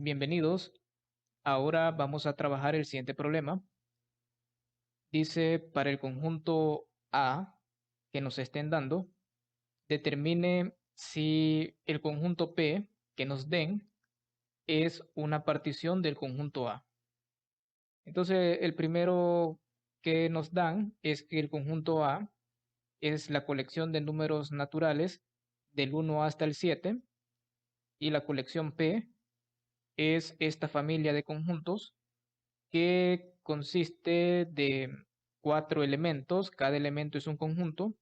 Bienvenidos. Ahora vamos a trabajar el siguiente problema. Dice, para el conjunto A que nos estén dando, determine si el conjunto P que nos den es una partición del conjunto A. Entonces, el primero que nos dan es que el conjunto A es la colección de números naturales del 1 hasta el 7 y la colección P es esta familia de conjuntos que consiste de 4 elementos. Cada elemento es un conjunto.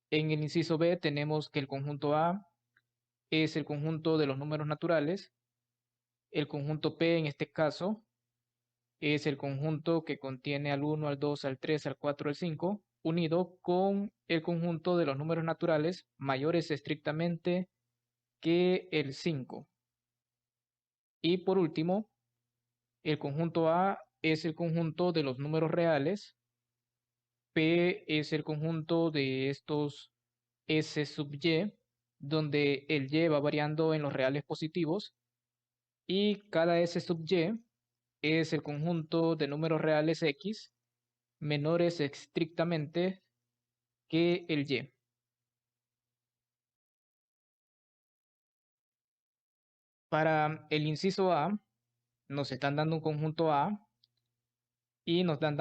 En el inciso B tenemos que el conjunto A es el conjunto de los números naturales. El conjunto P en este caso es el conjunto que contiene al 1, al 2, al 3, al 4, al 5, unido con el conjunto de los números naturales mayores estrictamente que el 5. Y por último, el conjunto A es el conjunto de los números reales. P es el conjunto de estos S sub y, donde el y va variando en los reales positivos, y cada S sub y es el conjunto de números reales X menores estrictamente que el y. Para el inciso A, nos están dando un conjunto A y nos están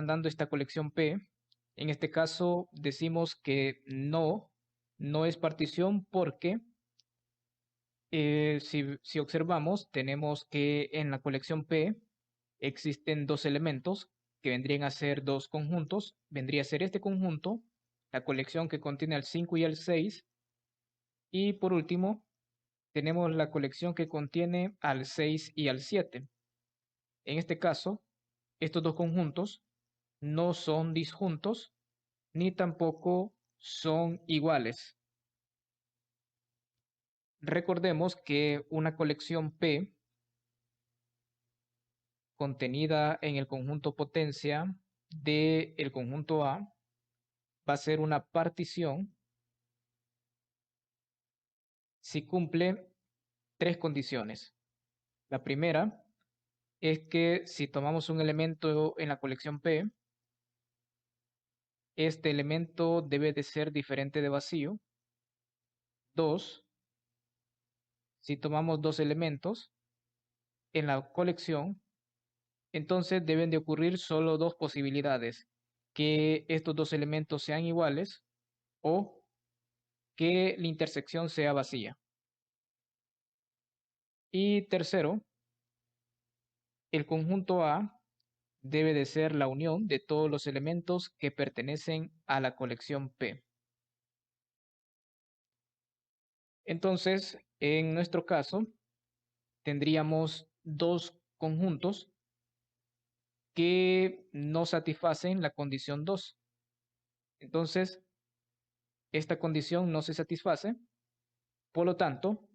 dando esta colección P. En este caso decimos que no es partición porque si observamos, tenemos que en la colección P existen dos elementos que vendrían a ser dos conjuntos. Vendría a ser este conjunto, la colección que contiene al 5 y al 6. Y por último, tenemos la colección que contiene al 6 y al 7. En este caso, estos dos conjuntos no son disjuntos ni tampoco son iguales. Recordemos que una colección P contenida en el conjunto potencia del conjunto A va a ser una partición si cumple tres condiciones. La primera es que si tomamos un elemento en la colección P, este elemento debe de ser diferente de vacío. Dos, si tomamos dos elementos en la colección, entonces deben de ocurrir solo dos posibilidades: que estos dos elementos sean iguales o que la intersección sea vacía. Y tercero, el conjunto A debe de ser la unión de todos los elementos que pertenecen a la colección P. Entonces, en nuestro caso, tendríamos dos conjuntos que no satisfacen la condición 2. Entonces, esta condición no se satisface. Por lo tanto,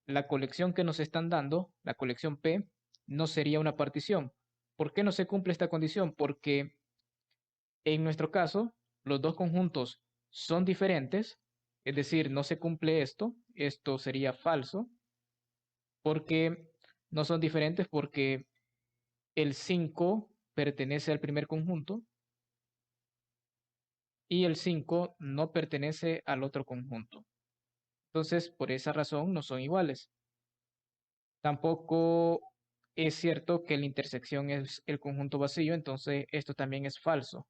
la colección que nos están dando, la colección P, no sería una partición. ¿Por qué no se cumple esta condición? Porque en nuestro caso, los dos conjuntos son diferentes, es decir, no se cumple esto sería falso, porque no son diferentes porque el 5 pertenece al primer conjunto y el 5 no pertenece al otro conjunto. Entonces, por esa razón no son iguales. Tampoco es cierto que la intersección es el conjunto vacío, entonces esto también es falso.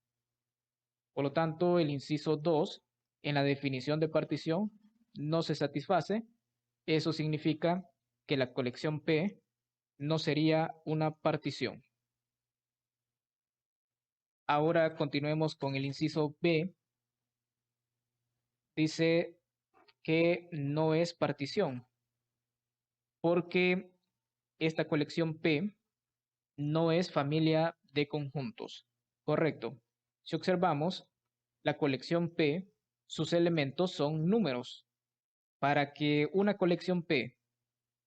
Por lo tanto, el inciso 2 en la definición de partición no se satisface. Eso significa que la colección P no sería una partición. Ahora continuemos con el inciso B. Dice que no es partición porque esta colección P no es familia de conjuntos. Correcto. Si observamos, la colección P, sus elementos son números. Para que una colección P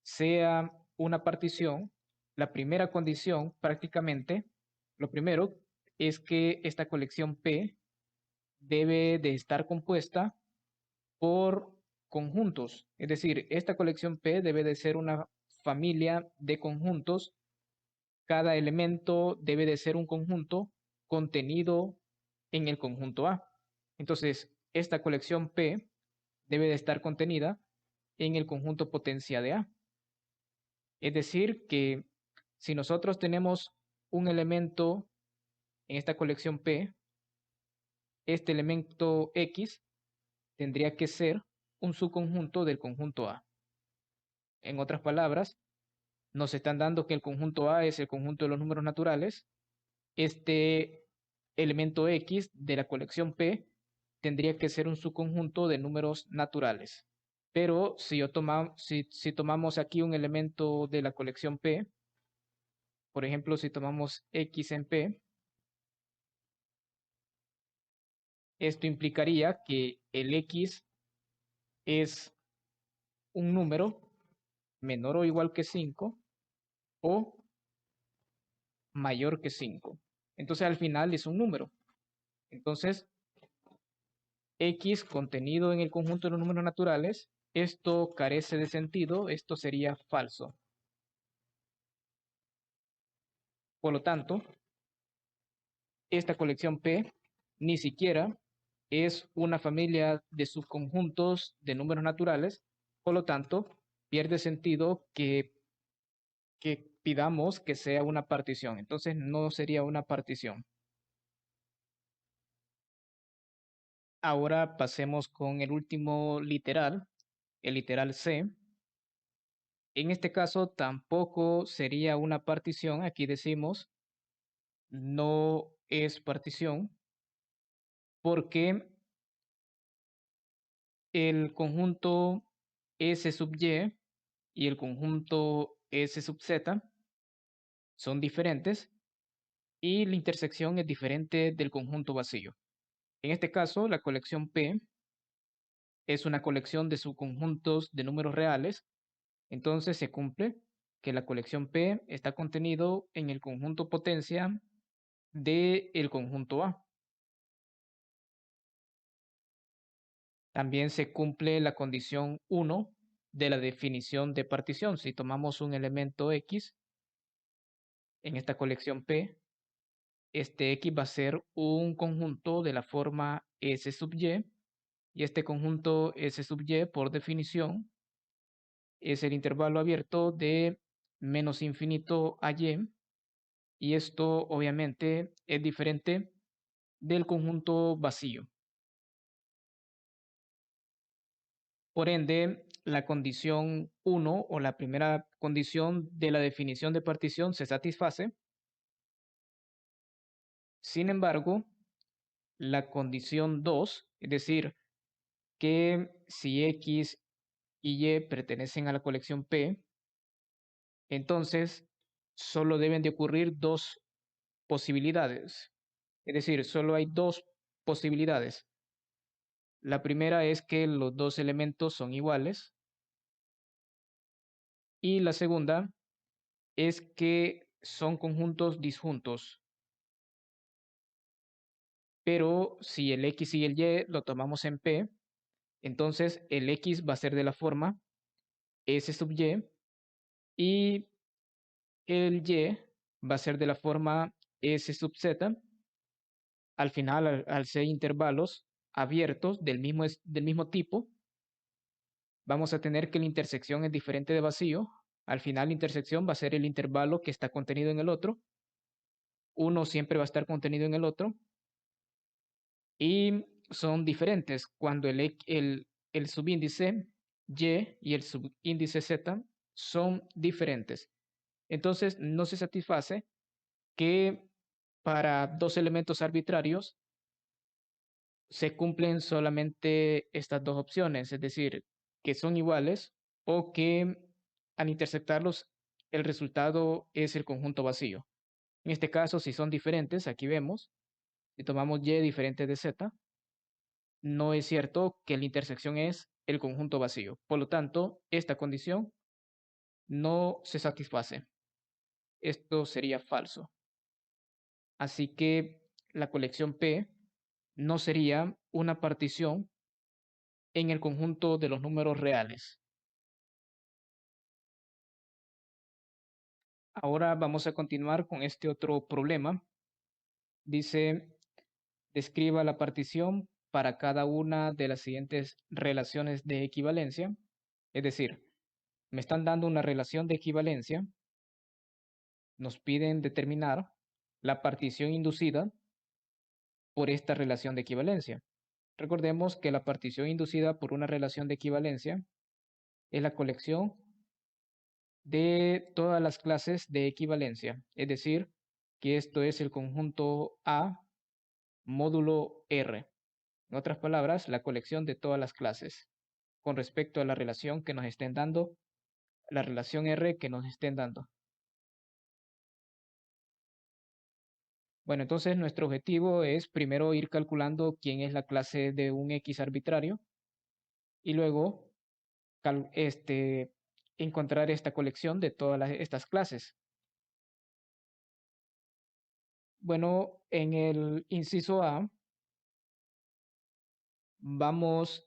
sea una partición, la primera condición prácticamente, lo primero es que esta colección P debe de estar compuesta por conjuntos. Es decir, esta colección P debe de ser una familia de conjuntos, cada elemento debe de ser un conjunto contenido en el conjunto A. Entonces, esta colección P debe de estar contenida en el conjunto potencia de A. Es decir, que si nosotros tenemos un elemento en esta colección P, este elemento X tendría que ser un subconjunto del conjunto A. En otras palabras, nos están dando que el conjunto A es el conjunto de los números naturales. Este elemento X de la colección P tendría que ser un subconjunto de números naturales. Pero si tomamos aquí un elemento de la colección P, por ejemplo, si tomamos X en P, esto implicaría que el X es un número menor o igual que 5 o mayor que 5. Entonces al final es un número. Entonces, X contenido en el conjunto de los números naturales, esto carece de sentido, esto sería falso. Por lo tanto, esta colección P ni siquiera es una familia de subconjuntos de números naturales, por lo tanto, pierde sentido que pidamos que sea una partición. Entonces, no sería una partición. Ahora pasemos con el último literal, el literal C. En este caso, tampoco sería una partición. Aquí decimos no es partición porque el conjunto S sub y el conjunto S sub Z son diferentes y la intersección es diferente del conjunto vacío. En este caso, la colección P es una colección de subconjuntos de números reales, entonces se cumple que la colección P está contenido en el conjunto potencia del conjunto A. También se cumple la condición 1 de la definición de partición. Si tomamos un elemento X en esta colección P, este X va a ser un conjunto de la forma S sub y este conjunto S sub Y, por definición, es el intervalo abierto de menos infinito a y esto obviamente es diferente del conjunto vacío. Por ende, la condición 1 o la primera condición de la definición de partición se satisface. Sin embargo, la condición 2, es decir, que si X y Y pertenecen a la colección P, entonces solo deben de ocurrir dos posibilidades. Es decir, solo hay dos posibilidades. La primera es que los dos elementos son iguales y la segunda es que son conjuntos disjuntos. Pero si el X y el Y lo tomamos en P, entonces el X va a ser de la forma S sub y el Y va a ser de la forma S sub Z. Al final, al ser intervalos abiertos del mismo tipo, vamos a tener que la intersección es diferente de vacío. Al final, la intersección va a ser el intervalo que está contenido en el otro. Uno siempre va a estar contenido en el otro. Y son diferentes cuando el subíndice y el subíndice Z son diferentes. Entonces, no se satisface que para dos elementos arbitrarios se cumplen solamente estas dos opciones, es decir, que son iguales o que al intersectarlos el resultado es el conjunto vacío. En este caso, si son diferentes, aquí vemos, si tomamos Y diferente de Z, no es cierto que la intersección es el conjunto vacío. Por lo tanto, esta condición no se satisface. Esto sería falso. Así que la colección P no sería una partición en el conjunto de los números reales. Ahora vamos a continuar con este otro problema. Dice, describa la partición para cada una de las siguientes relaciones de equivalencia. Es decir, me están dando una relación de equivalencia. Nos piden determinar la partición inducida por esta relación de equivalencia. Recordemos que la partición inducida por una relación de equivalencia es la colección de todas las clases de equivalencia, es decir, que esto es el conjunto A módulo R. En otras palabras, la colección de todas las clases con respecto a la relación que nos estén dando, la relación R que nos estén dando. Bueno, entonces nuestro objetivo es primero ir calculando quién es la clase de un X arbitrario y luego encontrar esta colección de todas estas clases. Bueno, en el inciso A vamos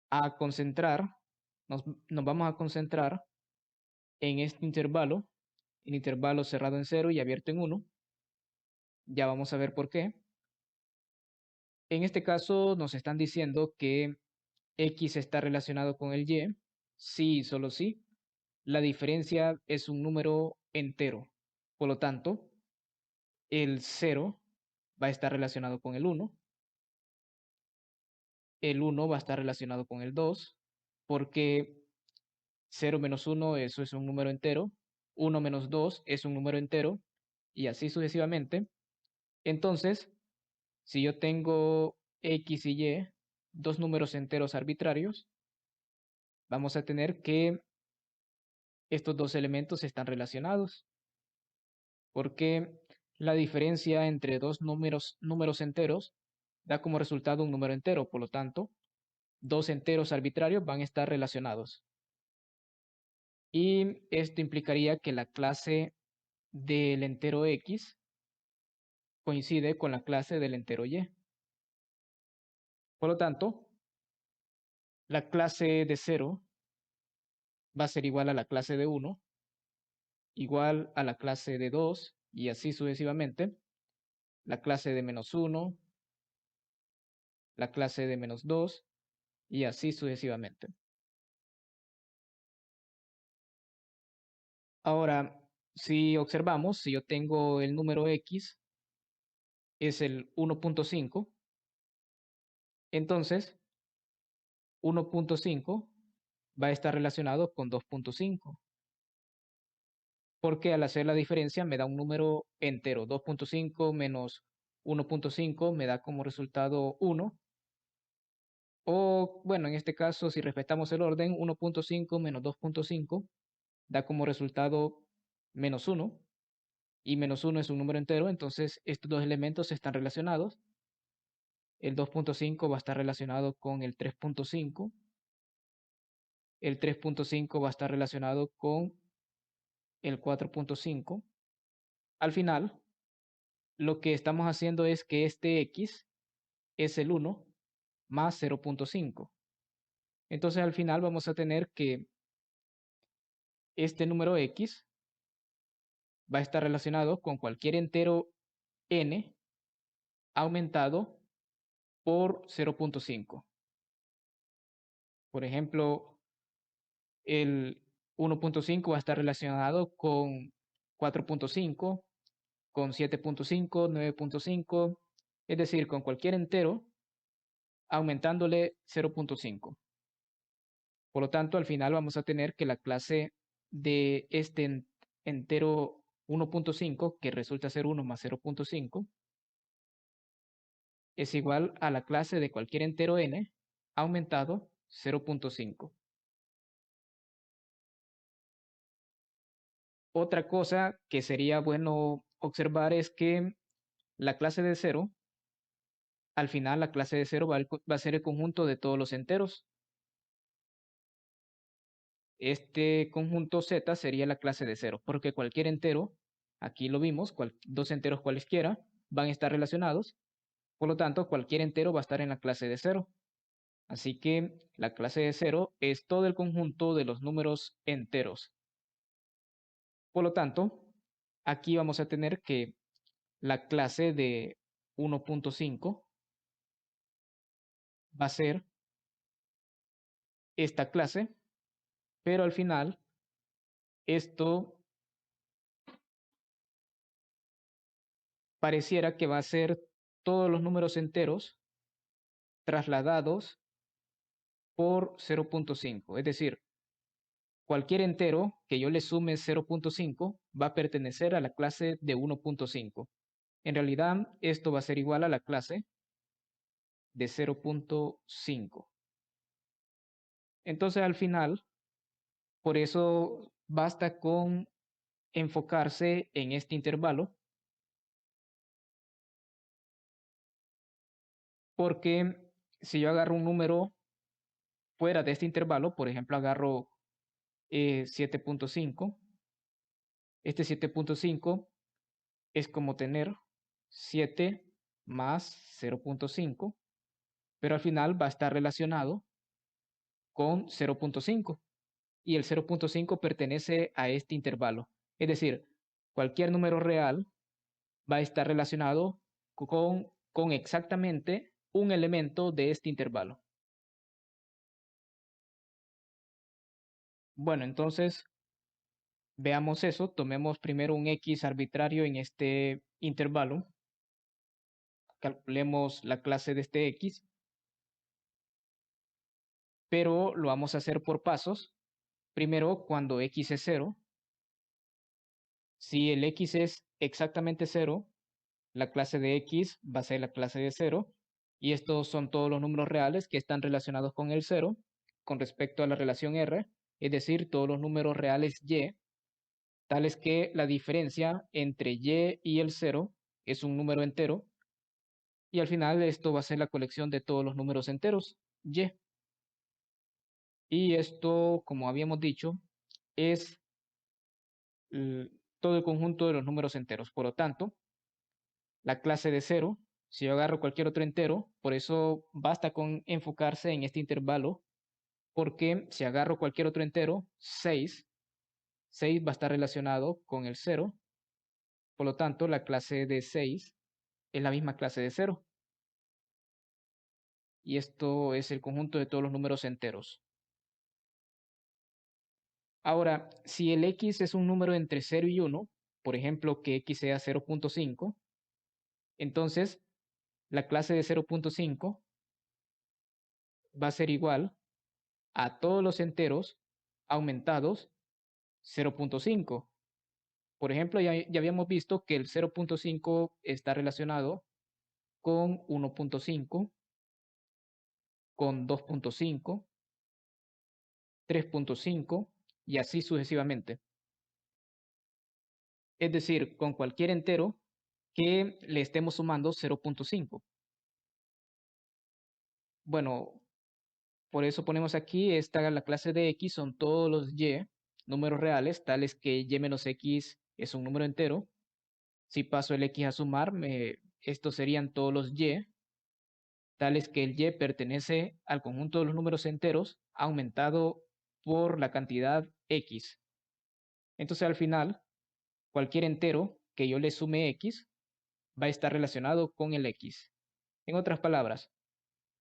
a concentrar, nos vamos a concentrar en este intervalo, el intervalo cerrado en 0 y abierto en 1. Ya vamos a ver por qué. En este caso nos están diciendo que X está relacionado con el Y, sí y solo sí. La diferencia es un número entero. Por lo tanto, el 0 va a estar relacionado con el 1. El 1 va a estar relacionado con el 2, porque 0 menos 1, eso es un número entero. 1 menos 2 es un número entero, y así sucesivamente. Entonces, si yo tengo X y Y, dos números enteros arbitrarios, vamos a tener que estos dos elementos están relacionados, porque la diferencia entre dos números enteros da como resultado un número entero. Por lo tanto, dos enteros arbitrarios van a estar relacionados. Y esto implicaría que la clase del entero X coincide con la clase del entero Y. Por lo tanto, la clase de 0 va a ser igual a la clase de 1, igual a la clase de 2, y así sucesivamente. La clase de menos 1, la clase de menos 2, y así sucesivamente. Ahora, si observamos, si yo tengo el número X, es el 1.5, entonces 1.5 va a estar relacionado con 2.5, porque al hacer la diferencia me da un número entero. 2.5 menos 1.5 me da como resultado 1. O bueno, en este caso, si respetamos el orden, 1.5 menos 2.5 da como resultado menos 1. Y menos 1 es un número entero, entonces estos dos elementos están relacionados. El 2.5 va a estar relacionado con el 3.5. El 3.5 va a estar relacionado con el 4.5. Al final, lo que estamos haciendo es que este X es el 1 más 0.5. Entonces al final vamos a tener que este número X va a estar relacionado con cualquier entero n aumentado por 0.5. Por ejemplo, el 1.5 va a estar relacionado con 4.5, con 7.5, 9.5, es decir, con cualquier entero aumentándole 0.5. Por lo tanto, al final vamos a tener que la clase de este entero 1.5, que resulta ser 1 más 0.5, es igual a la clase de cualquier entero n aumentado 0.5. Otra cosa que sería bueno observar es que la clase de 0, al final la clase de 0 va a ser el conjunto de todos los enteros. Este conjunto Z sería la clase de 0, porque cualquier entero, aquí lo vimos, dos enteros cualesquiera, van a estar relacionados. Por lo tanto, cualquier entero va a estar en la clase de 0. Así que la clase de 0 es todo el conjunto de los números enteros. Por lo tanto, aquí vamos a tener que la clase de 1.5 va a ser esta clase, pero al final esto pareciera que va a ser todos los números enteros trasladados por 0.5. Es decir, cualquier entero que yo le sume 0.5 va a pertenecer a la clase de 1.5. En realidad, esto va a ser igual a la clase de 0.5. Entonces, al final, por eso basta con enfocarse en este intervalo, porque si yo agarro un número fuera de este intervalo, por ejemplo, agarro 7.5, este 7.5 es como tener 7 más 0.5, pero al final va a estar relacionado con 0.5 y el 0.5 pertenece a este intervalo. Es decir, cualquier número real va a estar relacionado con exactamente un elemento de este intervalo. Bueno, entonces veamos eso. Tomemos primero un x arbitrario en este intervalo. Calculemos la clase de este x, pero lo vamos a hacer por pasos. Primero, cuando x es 0, si el x es exactamente 0, la clase de x va a ser la clase de 0, y estos son todos los números reales que están relacionados con el 0 con respecto a la relación R, es decir, todos los números reales y, tales que la diferencia entre y el 0 es un número entero, y al final esto va a ser la colección de todos los números enteros y. Y esto, como habíamos dicho, es todo el conjunto de los números enteros. Por lo tanto, la clase de 0, si yo agarro cualquier otro entero, por eso basta con enfocarse en este intervalo, porque si agarro cualquier otro entero, 6 va a estar relacionado con el 0, por lo tanto, la clase de 6 es la misma clase de 0, y esto es el conjunto de todos los números enteros. Ahora, si el x es un número entre 0 y 1, por ejemplo, que x sea 0.5, entonces la clase de 0.5 va a ser igual a todos los enteros aumentados 0.5. Por ejemplo, ya habíamos visto que el 0.5 está relacionado con 1.5, con 2.5, 3.5 y así sucesivamente. Es decir, con cualquier entero que le estemos sumando 0.5. Bueno, por eso ponemos aquí, esta la clase de x son todos los y, números reales, tales que y menos x es un número entero. Si paso el x a sumar, estos serían todos los y, tales que el y pertenece al conjunto de los números enteros aumentado por la cantidad x. Entonces al final, cualquier entero que yo le sume x va a estar relacionado con el x. En otras palabras,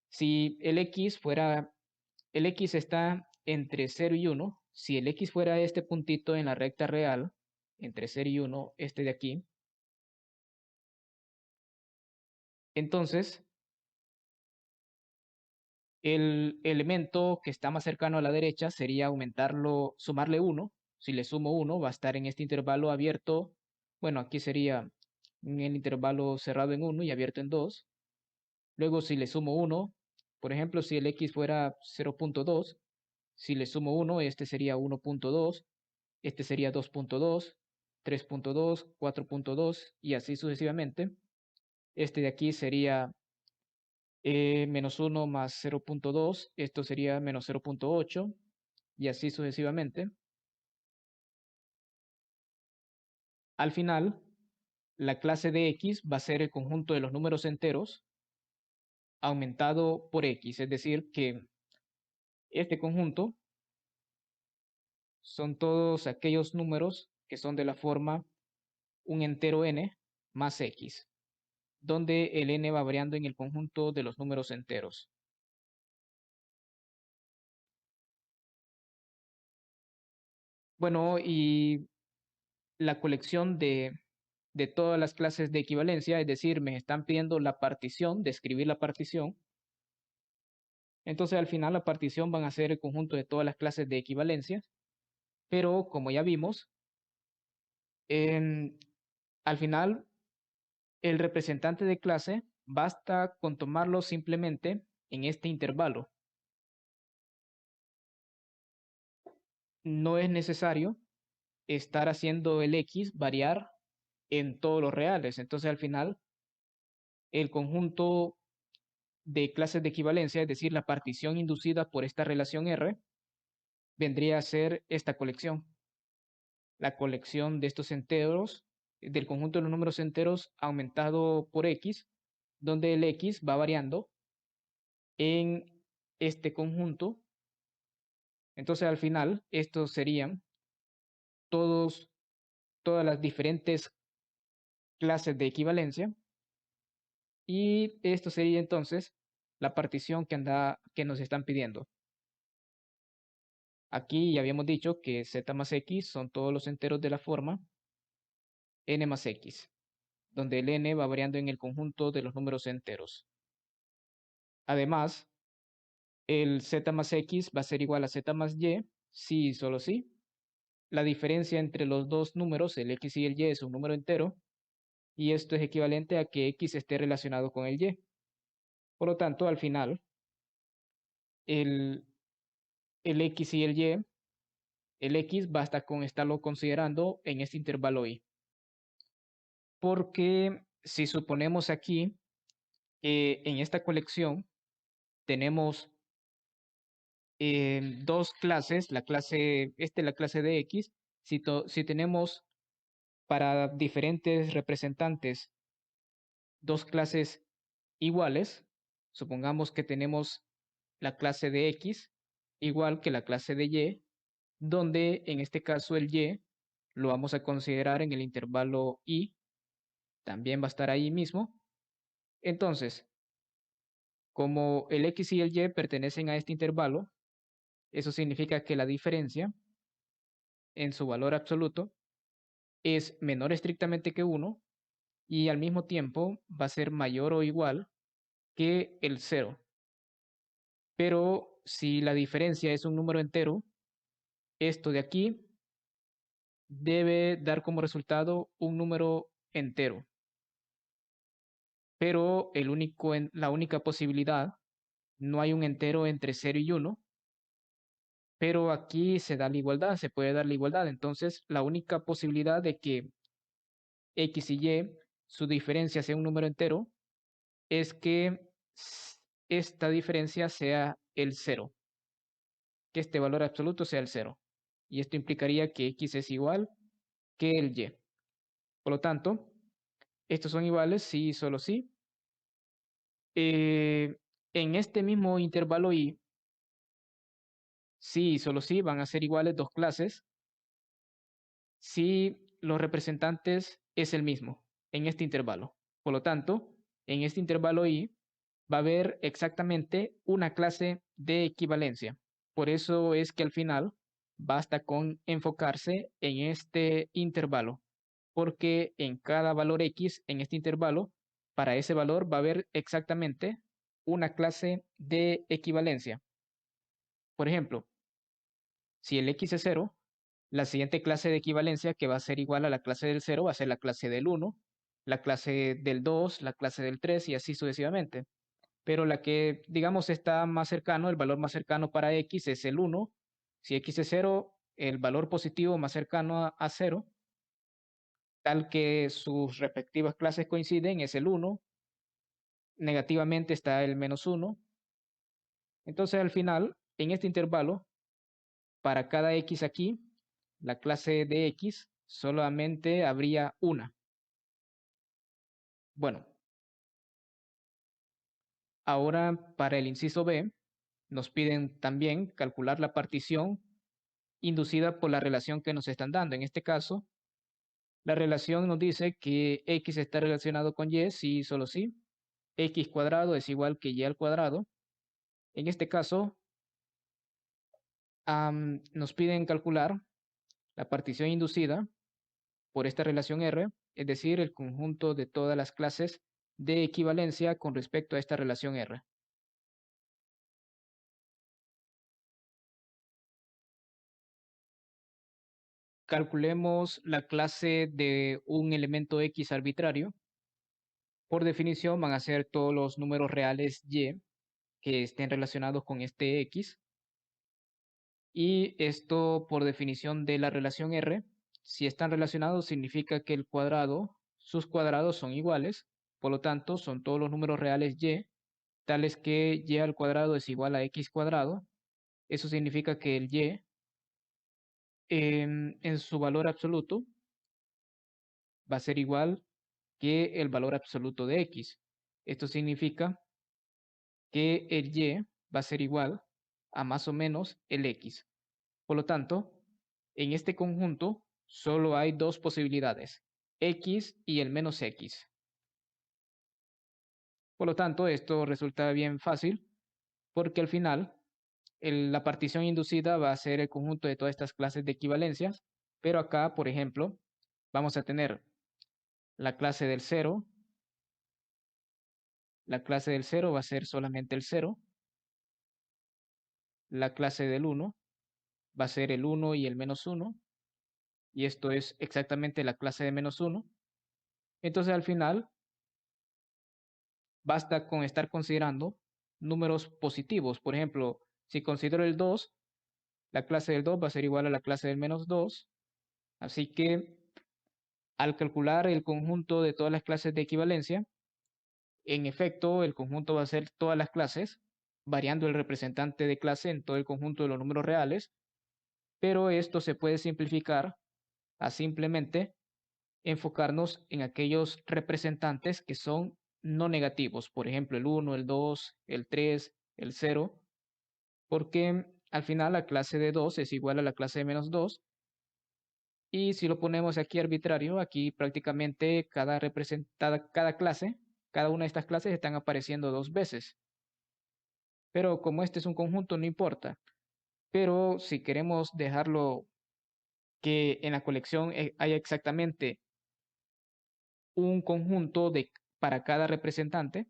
si el x está entre 0 y 1, si el x fuera este puntito en la recta real, entre 0 y 1, este de aquí, entonces el elemento que está más cercano a la derecha sería aumentarlo, sumarle 1. Si le sumo 1, va a estar en este intervalo abierto. Bueno, aquí sería en el intervalo cerrado en 1 y abierto en 2. Luego, si le sumo 1, por ejemplo, si el x fuera 0.2, si le sumo 1, este sería 1.2, este sería 2.2, 3.2, 4.2 y así sucesivamente. Este de aquí sería menos 1 más 0.2, esto sería menos 0.8 y así sucesivamente. Al final, la clase de x va a ser el conjunto de los números enteros aumentado por x, es decir, que este conjunto son todos aquellos números que son de la forma un entero n más x, donde el n va variando en el conjunto de los números enteros. Bueno, y la colección de todas las clases de equivalencia, es decir, me están pidiendo la partición, describir la partición. Entonces al final la partición van a ser el conjunto de todas las clases de equivalencia, pero como ya vimos, al final el representante de clase basta con tomarlo simplemente en este intervalo. No es necesario estar haciendo el x variar en todos los reales. Entonces al final el conjunto de clases de equivalencia, es decir, la partición inducida por esta relación R, vendría a ser esta colección. La colección de estos enteros, del conjunto de los números enteros aumentado por x, donde el x va variando en este conjunto. Entonces al final estos serían todas las diferentes clases de equivalencia, y esto sería entonces la partición que nos están pidiendo. Aquí ya habíamos dicho que z más x son todos los enteros de la forma n más x, donde el n va variando en el conjunto de los números enteros. Además, el z más x va a ser igual a z más y, si y solo si. La diferencia entre los dos números, el x y el y, es un número entero, y esto es equivalente a que x esté relacionado con el y. Por lo tanto, al final, el, el x y el y, el x basta con estarlo considerando en este intervalo y. Porque si suponemos aquí, en esta colección, tenemos dos clases, la clase de x, si tenemos para diferentes representantes dos clases iguales, supongamos que tenemos la clase de x igual que la clase de y, donde en este caso el y lo vamos a considerar en el intervalo y, también va a estar ahí mismo. Entonces, como el x y el y pertenecen a este intervalo, eso significa que la diferencia en su valor absoluto es menor estrictamente que 1, y al mismo tiempo va a ser mayor o igual que el 0. Pero si la diferencia es un número entero, esto de aquí debe dar como resultado un número entero. Pero la única posibilidad, no hay un entero entre 0 y 1, pero aquí se da la igualdad, se puede dar la igualdad. Entonces, la única posibilidad de que x y y, su diferencia sea un número entero, es que esta diferencia sea el 0, que este valor absoluto sea el 0. Y esto implicaría que x es igual que el y. Por lo tanto, estos son iguales si y solo si. En este mismo intervalo y, si y solo si van a ser iguales dos clases si los representantes es el mismo en este intervalo. Por lo tanto, en este intervalo y va a haber exactamente una clase de equivalencia. Por eso es que al final basta con enfocarse en este intervalo, porque en cada valor x en este intervalo, para ese valor va a haber exactamente una clase de equivalencia. Por ejemplo, si el x es 0, la siguiente clase de equivalencia, que va a ser igual a la clase del 0, va a ser la clase del 1, la clase del 2, la clase del 3 y así sucesivamente. Pero la que, digamos, está más cercano, el valor más cercano para x es el 1. Si x es 0, el valor positivo más cercano a 0, tal que sus respectivas clases coinciden, es el 1. Negativamente está el menos 1. Entonces, al final, en este intervalo, para cada x aquí, la clase de x solamente habría una. Bueno, ahora para el inciso B, nos piden también calcular la partición inducida por la relación que nos están dando. En este caso, La relación nos dice que x está relacionado con y si y solo si x cuadrado es igual que y al cuadrado. En este caso, nos piden calcular la partición inducida por esta relación R, es decir, el conjunto de todas las clases de equivalencia con respecto a esta relación R. Calculemos la clase de un elemento X arbitrario. Por definición van a ser todos los números reales Y que estén relacionados con este X. Y esto por definición de la relación R, si están relacionados significa que el cuadrado, sus cuadrados son iguales, por lo tanto son todos los números reales Y, tales que Y al cuadrado es igual a X cuadrado. Eso significa que el Y en su valor absoluto va a ser igual que el valor absoluto de X. Esto significa que el Y va a ser igual a más o menos el X. Por lo tanto, en este conjunto solo hay dos posibilidades, X y el menos X. Por lo tanto, esto resulta bien fácil porque al final la partición inducida va a ser el conjunto de todas estas clases de equivalencias, pero acá, por ejemplo, vamos a tener la clase del 0. La clase del 0 va a ser solamente el 0. La clase del 1 va a ser el 1 y el menos 1. Y esto es exactamente la clase de menos 1. Entonces al final basta con estar considerando números positivos. Por ejemplo, si considero el 2, la clase del 2 va a ser igual a la clase del menos 2. Así que al calcular el conjunto de todas las clases de equivalencia, en efecto, el conjunto va a ser todas las clases, variando el representante de clase en todo el conjunto de los números reales, pero esto se puede simplificar a simplemente enfocarnos en aquellos representantes que son no negativos, por ejemplo, el 1, el 2, el 3, el 0, porque al final la clase de 2 es igual a la clase de menos 2, y si lo ponemos aquí arbitrario, aquí prácticamente cada representada, cada clase, cada una de estas clases están apareciendo dos veces. Pero como este es un conjunto, no importa. Pero si queremos dejarlo que en la colección haya exactamente un conjunto para cada representante,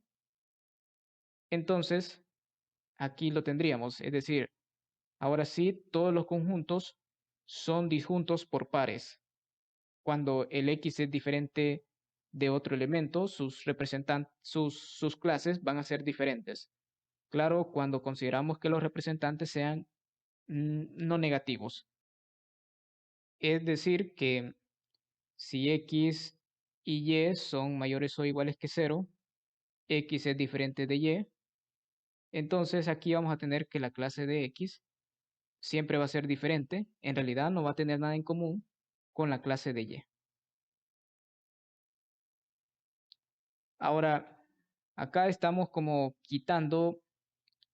entonces aquí lo tendríamos. Es decir, ahora sí, todos los conjuntos son disjuntos por pares. Cuando el X es diferente de otro elemento, sus clases van a ser diferentes. Claro, cuando consideramos que los representantes sean no negativos. Es decir, que si X y Y son mayores o iguales que 0, X es diferente de Y, entonces aquí vamos a tener que la clase de X siempre va a ser diferente, en realidad no va a tener nada en común con la clase de Y. Ahora, acá estamos como quitando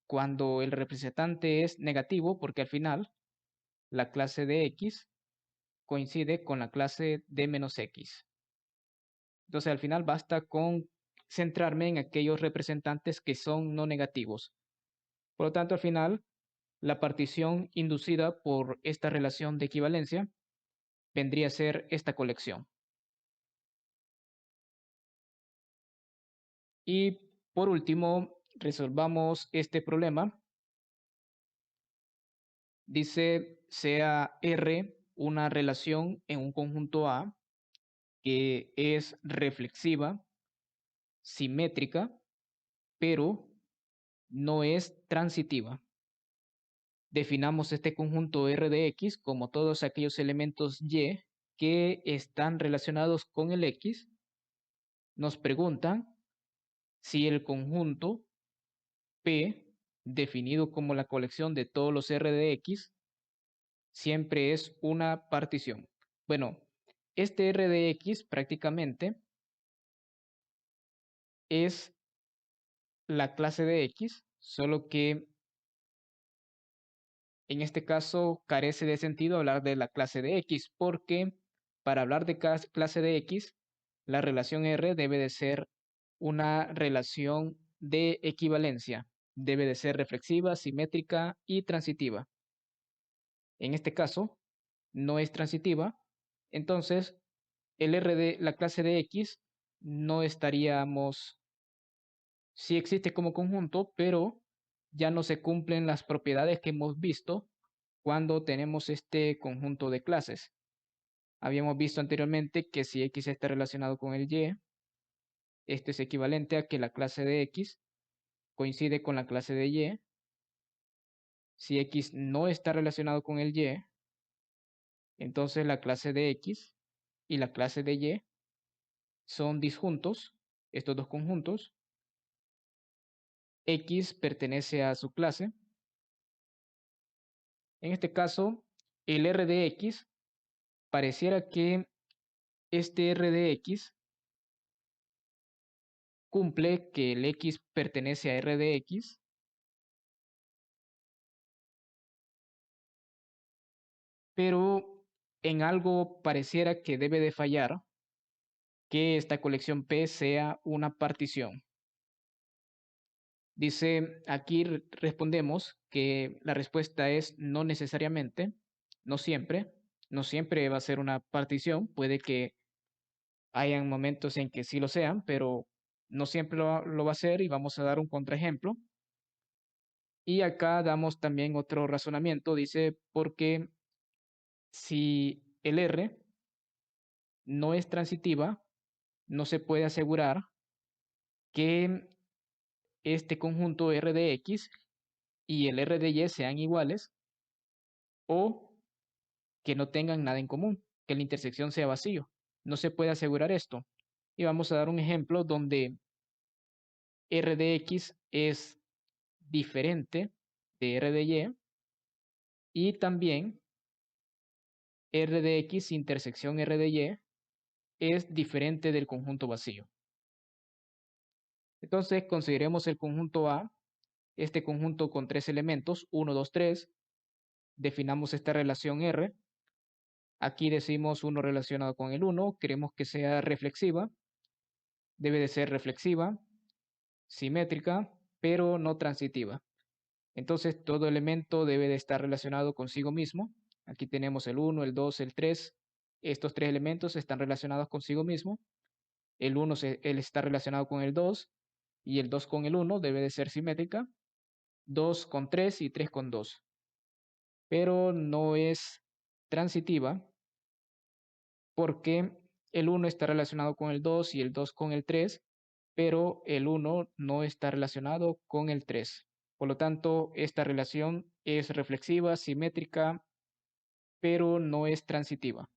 cuando el representante es negativo, porque al final la clase de X coincide con la clase de menos X. Entonces al final basta con centrarme en aquellos representantes que son no negativos. Por lo tanto, al final, la partición inducida por esta relación de equivalencia vendría a ser esta colección. Y por último, resolvamos este problema. Dice, sea R una relación en un conjunto A que es reflexiva, simétrica, pero no es transitiva. Definamos este conjunto R de X como todos aquellos elementos Y que están relacionados con el X. Nos preguntan si el conjunto P, definido como la colección de todos los R de X, siempre es una partición. Bueno, este R de X prácticamente es la clase de X, solo que en este caso carece de sentido hablar de la clase de X porque para hablar de clase de X, la relación R debe de ser una relación de equivalencia. Debe de ser reflexiva, simétrica y transitiva. En este caso, no es transitiva, entonces el R de la clase de X no estaríamos, sí existe como conjunto, pero ya no se cumplen las propiedades que hemos visto cuando tenemos este conjunto de clases. Habíamos visto anteriormente que si X está relacionado con el Y, esto es equivalente a que la clase de X coincide con la clase de Y. Si X no está relacionado con el Y, entonces la clase de X y la clase de Y son disjuntos, estos dos conjuntos. X pertenece a su clase. En este caso, el R de X pareciera que este R de X cumple que el X pertenece a R de X, pero en algo pareciera que debe de fallar que esta colección P sea una partición. Dice, aquí respondemos que la respuesta es no necesariamente, no siempre, no siempre va a ser una partición, puede que hayan momentos en que sí lo sean, pero no siempre lo va a ser y vamos a dar un contraejemplo. Y acá damos también otro razonamiento, dice, porque si el R no es transitiva, no se puede asegurar que este conjunto R de X y el R de Y sean iguales o que no tengan nada en común, que la intersección sea vacío. No se puede asegurar esto. Y vamos a dar un ejemplo donde R de X es diferente de R de Y y también R de X intersección R de Y es diferente del conjunto vacío. Entonces consideremos el conjunto A, este conjunto con tres elementos, 1, 2, 3. Definamos esta relación R. Aquí decimos 1 relacionado con el 1, queremos que sea reflexiva. Debe de ser reflexiva, simétrica, pero no transitiva. Entonces todo elemento debe de estar relacionado consigo mismo. Aquí tenemos el 1, el 2, el 3. Estos tres elementos están relacionados consigo mismo. El 1 él está relacionado con el 2 y el 2 con el 1 debe de ser simétrica. 2 con 3 y 3 con 2. Pero no es transitiva porque el 1 está relacionado con el 2 y el 2 con el 3, pero el 1 no está relacionado con el 3. Por lo tanto, esta relación es reflexiva, simétrica, pero no es transitiva.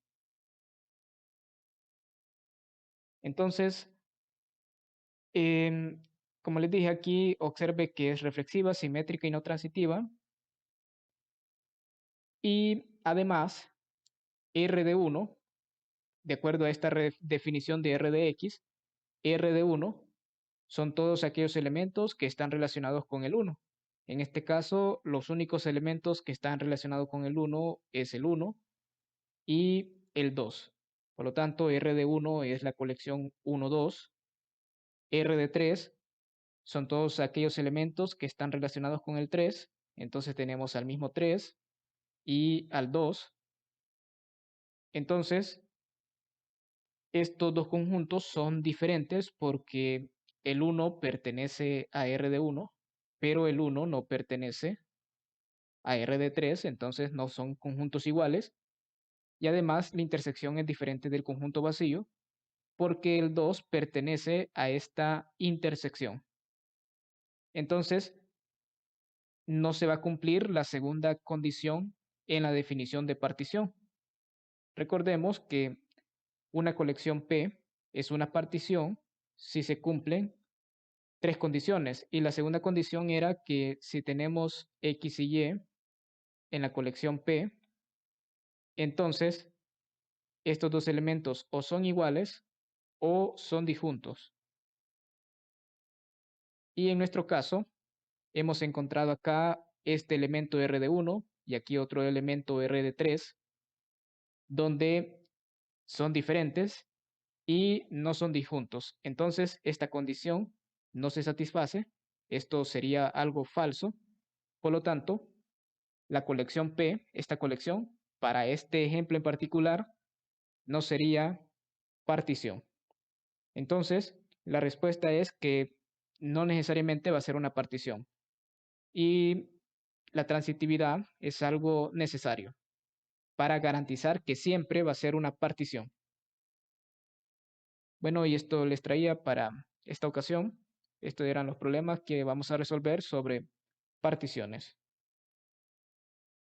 Entonces, como les dije aquí, observe que es reflexiva, simétrica y no transitiva. Y además, R de 1, de acuerdo a esta definición de R de X, R de 1 son todos aquellos elementos que están relacionados con el 1. En este caso, los únicos elementos que están relacionados con el 1 es el 1 y el 2. Por lo tanto, R de 1 es la colección 1, 2. R de 3 son todos aquellos elementos que están relacionados con el 3. Entonces tenemos al mismo 3 y al 2. Entonces, estos dos conjuntos son diferentes porque el 1 pertenece a R de 1, pero el 1 no pertenece a R de 3, entonces no son conjuntos iguales. Y además la intersección es diferente del conjunto vacío porque el 2 pertenece a esta intersección. Entonces, no se va a cumplir la segunda condición en la definición de partición. Recordemos que una colección P es una partición si se cumplen tres condiciones. Y la segunda condición era que si tenemos X y Y en la colección P, entonces estos dos elementos o son iguales o son disjuntos. Y en nuestro caso, hemos encontrado acá este elemento R de 1 y aquí otro elemento R de 3, donde son diferentes y no son disjuntos. Entonces, esta condición no se satisface. Esto sería algo falso. Por lo tanto, la colección P, esta colección, para este ejemplo en particular, no sería partición. Entonces, la respuesta es que no necesariamente va a ser una partición. Y la transitividad es algo necesario para garantizar que siempre va a ser una partición. Bueno, y esto les traía para esta ocasión. Estos eran los problemas que vamos a resolver sobre particiones.